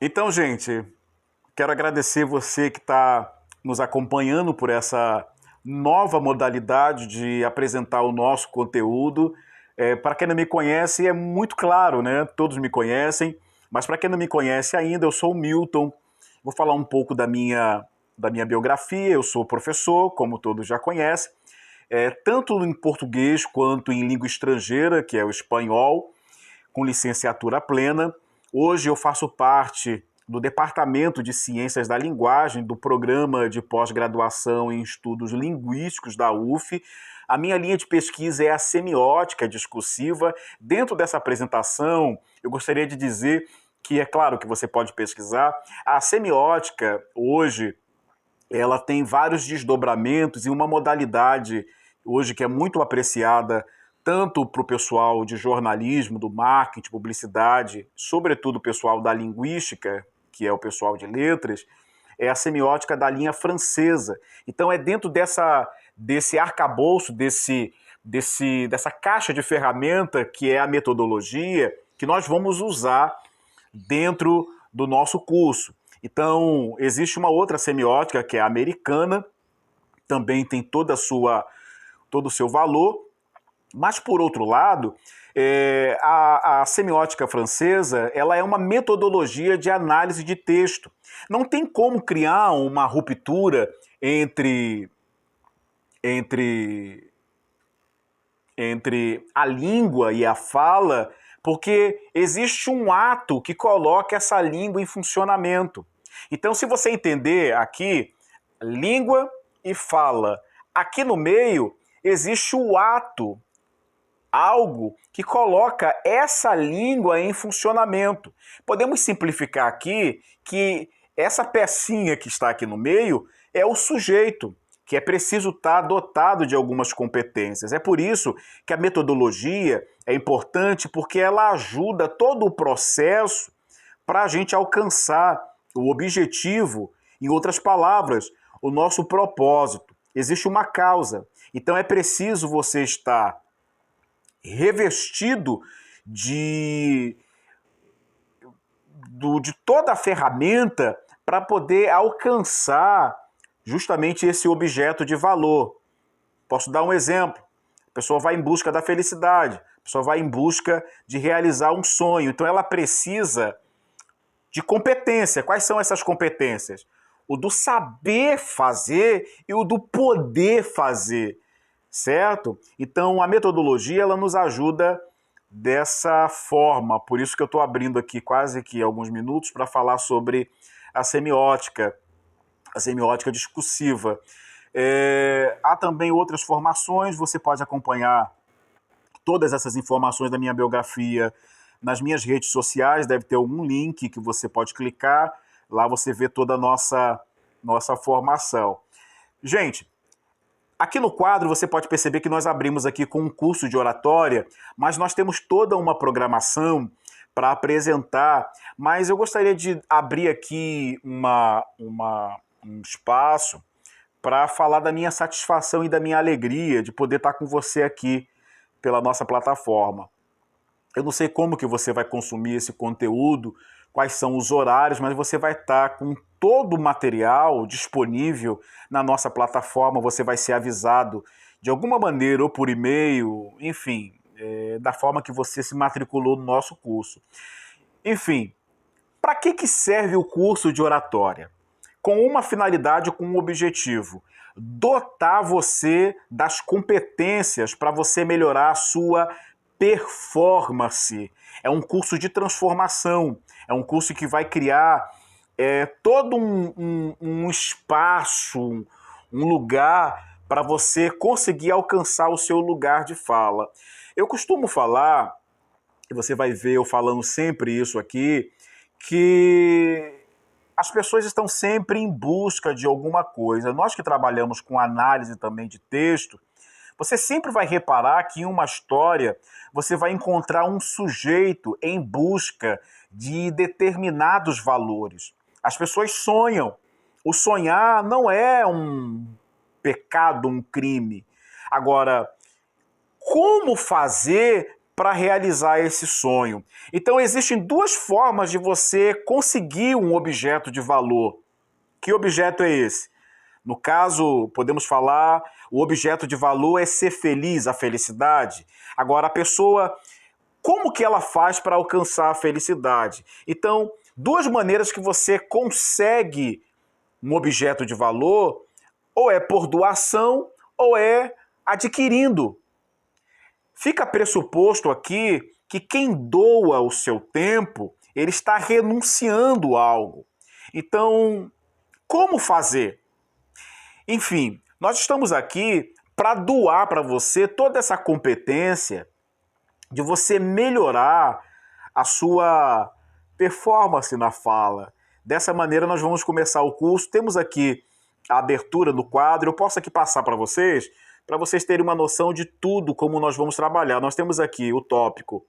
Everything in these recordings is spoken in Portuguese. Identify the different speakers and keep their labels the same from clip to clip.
Speaker 1: Então, gente, quero agradecer você que está nos acompanhando por essa nova modalidade de apresentar o nosso conteúdo. Para quem não me conhece, é muito claro, né? Todos me conhecem, mas para quem não me conhece ainda, eu sou o Milton. Vou falar um pouco da minha biografia. Eu sou professor, como todos já conhecem, tanto em português quanto em língua estrangeira, que é o espanhol, com licenciatura plena. Hoje eu faço parte do Departamento de Ciências da Linguagem do Programa de Pós-Graduação em Estudos Linguísticos da UF. A minha linha de pesquisa é a semiótica discursiva. Dentro dessa apresentação, eu gostaria de dizer que é claro que você pode pesquisar. A semiótica, hoje, ela tem vários desdobramentos e uma modalidade hoje que é muito apreciada tanto para o pessoal de jornalismo, do marketing, publicidade, sobretudo o pessoal da linguística, que é o pessoal de letras, é a semiótica da linha francesa. Então é dentro desse arcabouço, dessa caixa de ferramenta que é a metodologia, que nós vamos usar dentro do nosso curso. Então, existe uma outra semiótica que é a americana, também tem todo o seu valor, mas, por outro lado, a semiótica francesa ela é uma metodologia de análise de texto. Não tem como criar uma ruptura entre, entre a língua e a fala, porque existe um ato que coloca essa língua em funcionamento. Então, se você entender aqui, língua e fala, aqui no meio existe o ato, algo que coloca essa língua em funcionamento. Podemos simplificar aqui que essa pecinha que está aqui no meio é o sujeito, que é preciso estar dotado de algumas competências. É por isso que a metodologia é importante, porque ela ajuda todo o processo para a gente alcançar o objetivo, em outras palavras, o nosso propósito. Existe uma causa. Então é preciso você estar revestido de, de toda a ferramenta para poder alcançar justamente esse objeto de valor. Posso dar um exemplo. A pessoa vai em busca da felicidade, a pessoa vai em busca de realizar um sonho. Então ela precisa de competência. Quais são essas competências? O do saber fazer e o do poder fazer, certo? Então a metodologia ela nos ajuda dessa forma. Por isso que eu estou abrindo aqui quase que alguns minutos para falar sobre a semiótica discursiva. Há também outras formações, você pode acompanhar todas essas informações da minha biografia nas minhas redes sociais, deve ter algum link que você pode clicar, lá você vê toda a nossa formação. Gente, aqui no quadro você pode perceber que nós abrimos aqui com um curso de oratória, mas nós temos toda uma programação para apresentar, mas eu gostaria de abrir aqui um espaço para falar da minha satisfação e da minha alegria de poder estar com você aqui pela nossa plataforma. Eu não sei como que você vai consumir esse conteúdo, quais são os horários, mas você vai estar com todo o material disponível na nossa plataforma, você vai ser avisado de alguma maneira, ou por e-mail, enfim, da forma que você se matriculou no nosso curso. Enfim, para que serve o curso de oratória? Com uma finalidade, com um objetivo: dotar você das competências para você melhorar a sua performance. É um curso de transformação, é um curso que vai criar todo um espaço, um lugar para você conseguir alcançar o seu lugar de fala. Eu costumo falar, e você vai ver eu falando sempre isso aqui, que as pessoas estão sempre em busca de alguma coisa. Nós que trabalhamos com análise também de texto, você sempre vai reparar que em uma história você vai encontrar um sujeito em busca de determinados valores. As pessoas sonham. O sonhar não é um pecado, um crime. Agora, como fazer para realizar esse sonho. Então existem duas formas de você conseguir um objeto de valor. Que objeto é esse? No caso, podemos falar, o objeto de valor é ser feliz, a felicidade. Agora, a pessoa, como que ela faz para alcançar a felicidade? Então, duas maneiras que você consegue um objeto de valor, ou é por doação, ou é adquirindo. Fica pressuposto aqui que quem doa o seu tempo, ele está renunciando a algo. Então, como fazer? Enfim, nós estamos aqui para doar para você toda essa competência de você melhorar a sua performance na fala. Dessa maneira, nós vamos começar o curso. Temos aqui a abertura do quadro. Eu posso aqui passar para vocês terem uma noção de tudo como nós vamos trabalhar. Nós temos aqui o tópico,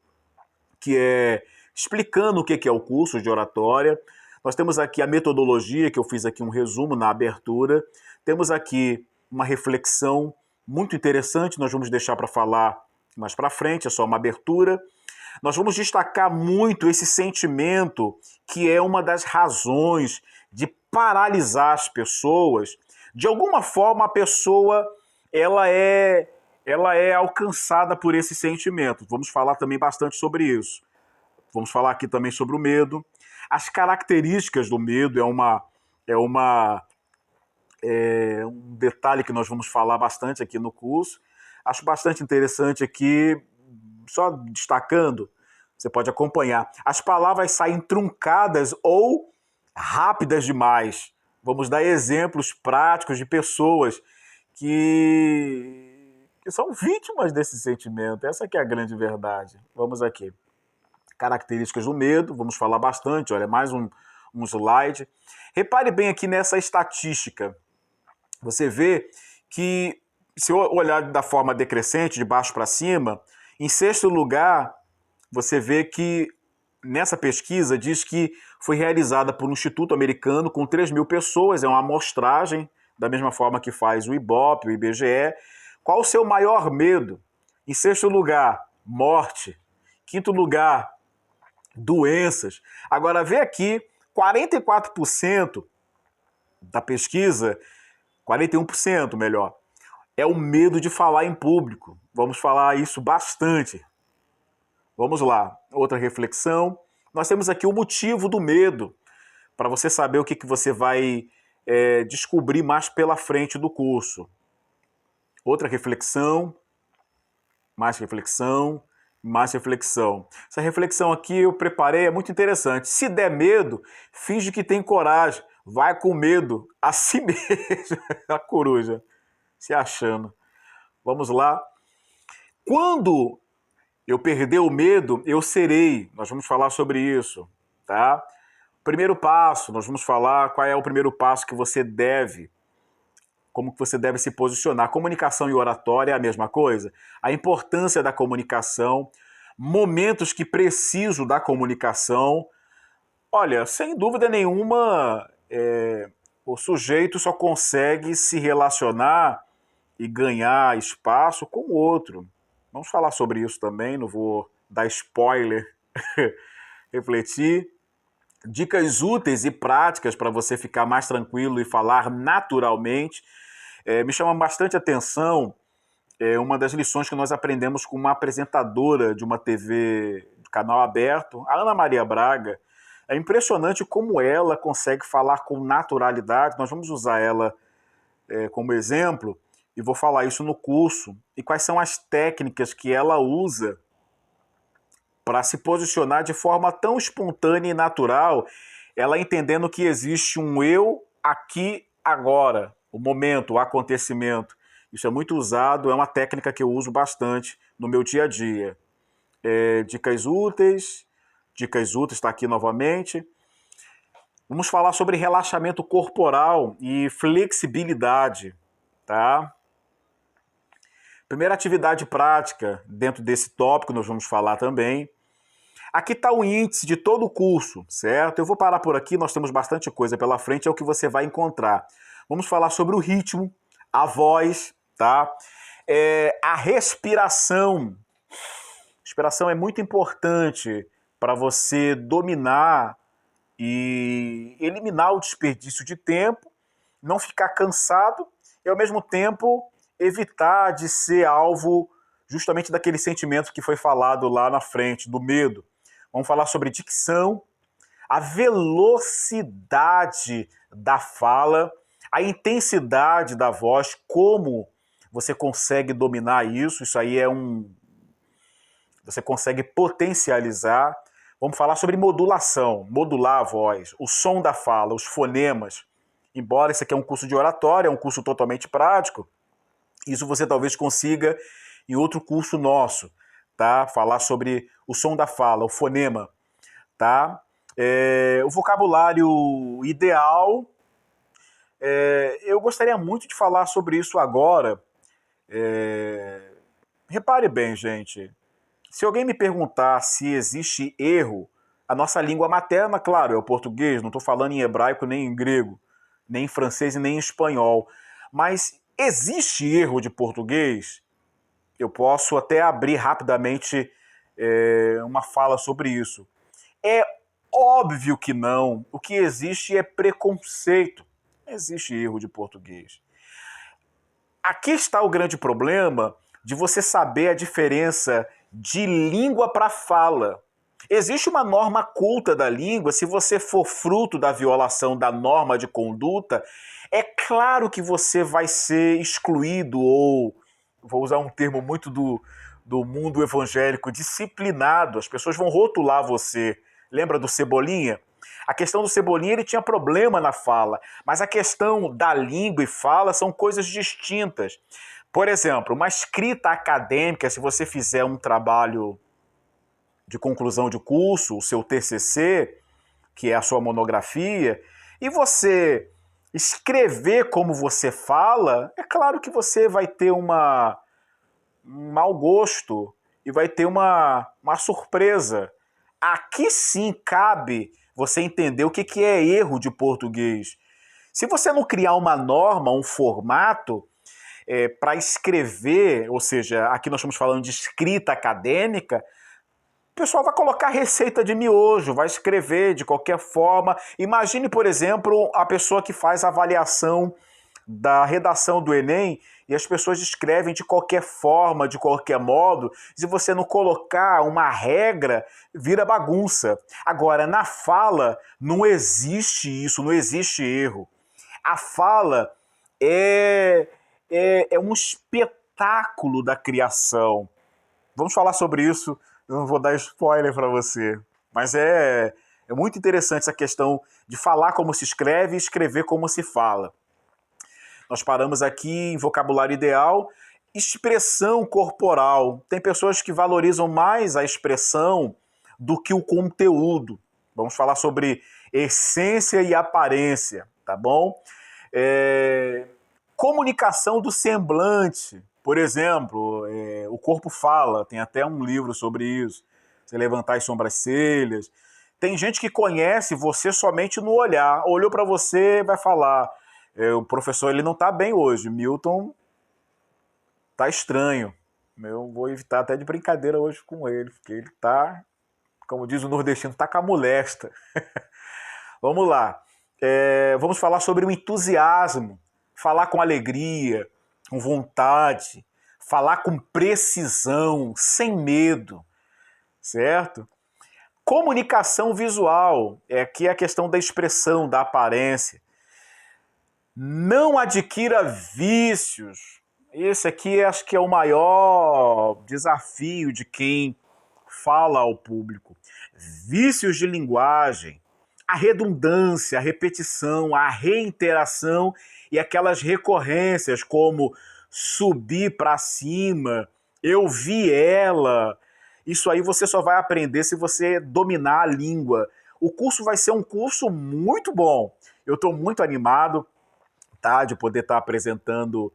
Speaker 1: que é explicando o que é o curso de oratória. Nós temos aqui a metodologia, que eu fiz aqui um resumo na abertura. Temos aqui uma reflexão muito interessante, nós vamos deixar para falar mais para frente, é só uma abertura. Nós vamos destacar muito esse sentimento que é uma das razões de paralisar as pessoas. De alguma forma, a pessoa ela é alcançada por esse sentimento. Vamos falar também bastante sobre isso. Vamos falar aqui também sobre o medo. As características do medo um detalhe que nós vamos falar bastante aqui no curso. Acho bastante interessante aqui, só destacando, você pode acompanhar. As palavras saem truncadas ou rápidas demais. Vamos dar exemplos práticos de pessoas que são vítimas desse sentimento. Essa que é a grande verdade. Vamos aqui. Características do medo, vamos falar bastante. Olha, mais um slide. Repare bem aqui nessa estatística. Você vê que, se eu olhar da forma decrescente, de baixo para cima, em sexto lugar, você vê que nessa pesquisa diz que foi realizada por um instituto americano com 3.000 pessoas, é uma amostragem, da mesma forma que faz o IBOP, o IBGE. Qual o seu maior medo? Em sexto lugar, morte. Quinto lugar, doenças. Agora, vê aqui, 44% da pesquisa, 41% melhor, é o medo de falar em público. Vamos falar isso bastante. Vamos lá, outra reflexão. Nós temos aqui o motivo do medo, para você saber o que você vai descobrir mais pela frente do curso. Outra reflexão, mais reflexão, mais reflexão. Essa reflexão aqui eu preparei, é muito interessante. Se der medo, finge que tem coragem. Vai com medo a si mesmo. A coruja se achando. Vamos lá. Quando eu perder o medo, eu serei. Nós vamos falar sobre isso, tá? Primeiro passo, nós vamos falar qual é o primeiro passo que você deve, como que você deve se posicionar. Comunicação e oratória é a mesma coisa. A importância da comunicação, momentos que preciso da comunicação. Olha, sem dúvida nenhuma, o sujeito só consegue se relacionar e ganhar espaço com o outro. Vamos falar sobre isso também, não vou dar spoiler, refletir. Dicas úteis e práticas para você ficar mais tranquilo e falar naturalmente. Me chama bastante atenção uma das lições que nós aprendemos com uma apresentadora de uma TV de canal aberto, a Ana Maria Braga. É impressionante como ela consegue falar com naturalidade. Nós vamos usar ela como exemplo e vou falar isso no curso. E quais são as técnicas que ela usa para se posicionar de forma tão espontânea e natural, ela entendendo que existe um eu aqui, agora, o momento, o acontecimento. Isso é muito usado, é uma técnica que eu uso bastante no meu dia a dia. Dicas úteis está aqui novamente. Vamos falar sobre relaxamento corporal e flexibilidade, tá? Primeira atividade prática, dentro desse tópico, nós vamos falar também. Aqui está o índice de todo o curso, certo? Eu vou parar por aqui, nós temos bastante coisa pela frente, é o que você vai encontrar. Vamos falar sobre o ritmo, a voz, tá? A respiração. Inspiração é muito importante para você dominar e eliminar o desperdício de tempo, não ficar cansado e, ao mesmo tempo, evitar de ser alvo justamente daquele sentimento que foi falado lá na frente, do medo. Vamos falar sobre dicção, a velocidade da fala, a intensidade da voz, como você consegue dominar isso. Isso aí você consegue potencializar. Vamos falar sobre modulação, modular a voz, o som da fala, os fonemas. Embora isso aqui é um curso de oratória, é um curso totalmente prático, isso você talvez consiga em outro curso nosso, tá? Falar sobre o som da fala, o fonema, tá? O vocabulário ideal, eu gostaria muito de falar sobre isso agora. Repare bem, gente, se alguém me perguntar se existe erro, a nossa língua materna, claro, é o português, não estou falando em hebraico nem em grego, nem em francês e nem em espanhol, mas existe erro de português? Eu posso até abrir rapidamente uma fala sobre isso. É óbvio que não. O que existe é preconceito. Não existe erro de português. Aqui está o grande problema de você saber a diferença de língua para fala. Existe uma norma culta da língua. Se você for fruto da violação da norma de conduta, é claro que você vai ser excluído ou, vou usar um termo muito do mundo evangélico, disciplinado. As pessoas vão rotular você. Lembra do Cebolinha? A questão do Cebolinha, ele tinha problema na fala, mas a questão da língua e fala são coisas distintas. Por exemplo, uma escrita acadêmica, se você fizer um trabalho de conclusão de curso, o seu TCC, que é a sua monografia, e você escrever como você fala, é claro que você vai ter um mau gosto e vai ter uma surpresa. Aqui sim cabe você entender o que é erro de português. Se você não criar uma norma, um formato para escrever, ou seja, aqui nós estamos falando de escrita acadêmica, o pessoal vai colocar receita de miojo, vai escrever de qualquer forma. Imagine, por exemplo, a pessoa que faz a avaliação da redação do Enem e as pessoas escrevem de qualquer forma, de qualquer modo. Se você não colocar uma regra, vira bagunça. Agora, na fala, não existe isso, não existe erro. A fala é um espetáculo da criação. Vamos falar sobre isso. Eu não vou dar spoiler para você, mas é muito interessante essa questão de falar como se escreve e escrever como se fala. Nós paramos aqui em vocabulário ideal, expressão corporal. Tem pessoas que valorizam mais a expressão do que o conteúdo. Vamos falar sobre essência e aparência, tá bom? Comunicação do semblante. Por exemplo, o corpo fala, tem até um livro sobre isso. Você levantar as sobrancelhas. Tem gente que conhece você somente no olhar. Olhou para você, vai falar. O professor ele não está bem hoje. Milton tá estranho. Eu vou evitar até de brincadeira hoje com ele, porque ele tá, como diz o nordestino, tá com a molesta. Vamos lá. Vamos falar sobre o entusiasmo. Falar com alegria, com vontade, falar com precisão, sem medo, certo? Comunicação visual, aqui é a questão da expressão, da aparência. Não adquira vícios. Esse aqui acho que é o maior desafio de quem fala ao público. Vícios de linguagem, a redundância, a repetição, a reiteração e aquelas recorrências como subir para cima, eu vi ela. Isso aí você só vai aprender se você dominar a língua. O curso vai ser um curso muito bom. Eu estou muito animado, tá, de poder estar apresentando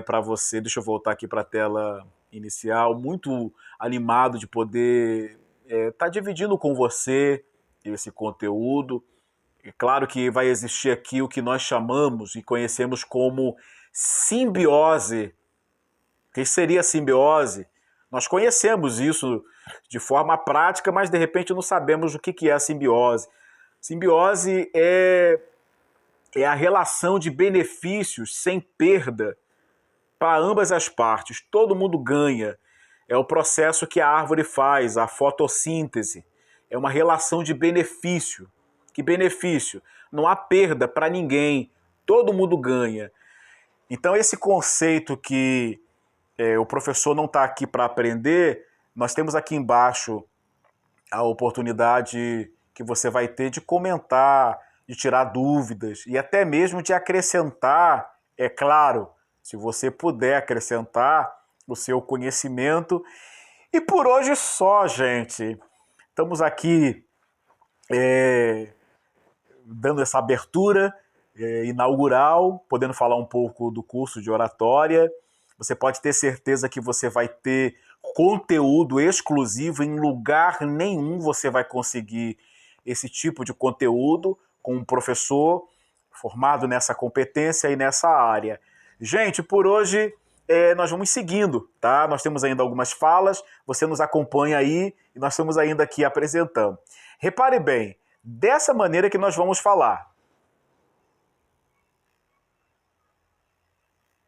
Speaker 1: para você. Deixa eu voltar aqui para a tela inicial. Muito animado de poder estar dividindo com você esse conteúdo. É claro que vai existir aqui o que nós chamamos e conhecemos como simbiose. O que seria simbiose? Nós conhecemos isso de forma prática, mas de repente não sabemos o que é a simbiose. Simbiose é a relação de benefícios sem perda para ambas as partes. Todo mundo ganha. É o processo que a árvore faz, a fotossíntese. É uma relação de benefício. Que benefício? Não há perda para ninguém. Todo mundo ganha. Então, esse conceito que o professor não está aqui para aprender, nós temos aqui embaixo a oportunidade que você vai ter de comentar, de tirar dúvidas e até mesmo de acrescentar, é claro, se você puder acrescentar o seu conhecimento. E por hoje só, gente. Estamos aqui dando essa abertura inaugural, podendo falar um pouco do curso de oratória. Você pode ter certeza que você vai ter conteúdo exclusivo, em lugar nenhum você vai conseguir esse tipo de conteúdo com um professor formado nessa competência e nessa área. Gente, por hoje nós vamos seguindo, tá? Nós temos ainda algumas falas, você nos acompanha aí e nós estamos ainda aqui apresentando. Repare bem, dessa maneira que nós vamos falar.